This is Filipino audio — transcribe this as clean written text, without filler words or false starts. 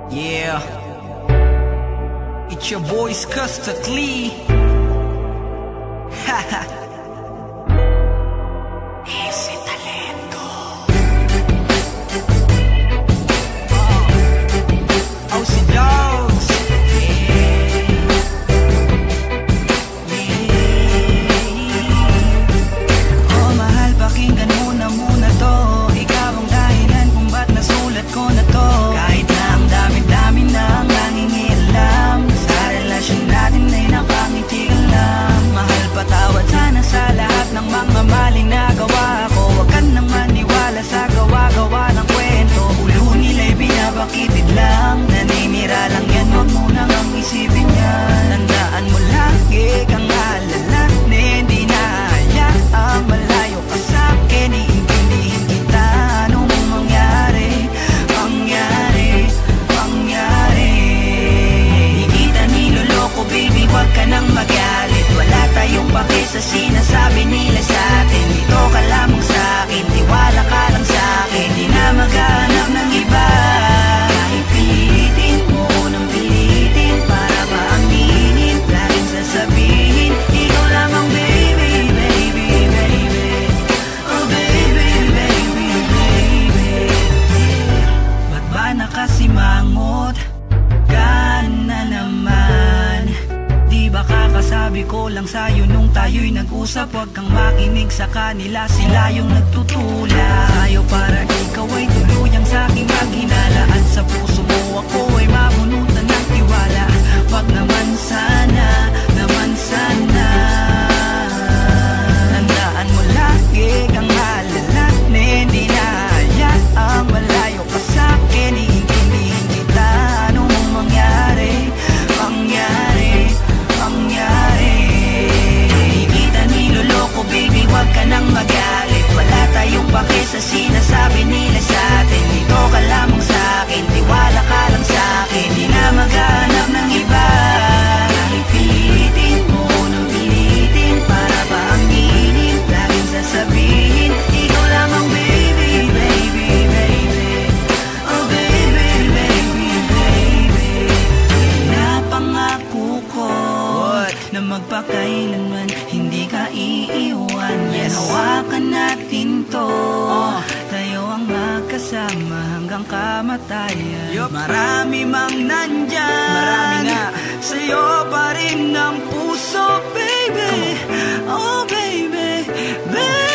Yeah, it's your boys Custardly. Haha. Ese talento. Oh, si Dogs. Oh, mahal, pakinggan mo na muna to. Ikaw ang dahilan kung ba't nasulat ko na to. Kahit na ang dami-dami na ang nangingialam, sa relasyon natin ay nakangiti ka lang. Mahal, patawad sana sa lahat ng mga maling nagawa ko. Huwag ka nang maniwala sa gawa-gawa ng kwento. Ulo nila'y binabakitid lang, naninira lang yan, huwag mo nang ang isipin yan. Tandaan mo lagi kang alala, hindi na hayaang malayo ka sa'kin. Iintindihin kita, anong mangyari, mangyari, mangyari. Di kita niloloko baby, huwag ka nang magalit. Wala tayong pake sa sinasabi nila sa'tin. Dito ka lamang sa'kin, tiwala ka lang sa'kin. Di na maghanap ng iba. Kahit pilitin mo ko nang pilitin, para ba aminin, laging sasabihin ikaw lamang baby, baby, baby. Oh baby, baby, baby. Ba't ba nakasimangot ka na naman? Di ba kakasabi ko lang sa'yo nung tayo'y nag-usap? Huwag kang makinig sa kanila, sila yung nagtutula sa'yo para ikaw ay tuluyang sa'king maghinala. At sa puso mo ako ay mabunutan ng tiwala. Wag naman sana, naman sana. Tandaan mo lagi kang alala, hindi na hayaang malayo ka sa'kin. Iintindihin kita, anong mangyari, mangyari, mangyari. Di kita niloloko baby, huwag ka nang magalit. Wala tayong pake sa sinasabi nila sa'tin. Dito ka lamang sa'kin, tiwala ka lang sa'kin. Di na maghanap ng iba. Kahit pilitin mo ko nang pilitin, para ba aminin, laging sasabihin ikaw lamang baby, baby, baby. Oh baby, baby, baby. Napangako ko na magpakailanman hindi ka iiwan. Yes, hawakan natin to, tayo ang magkasama hanggang kamatayan. Marami mang nandyan, marami nga, sa'yo pa rin ang puso baby. Oh baby, baby.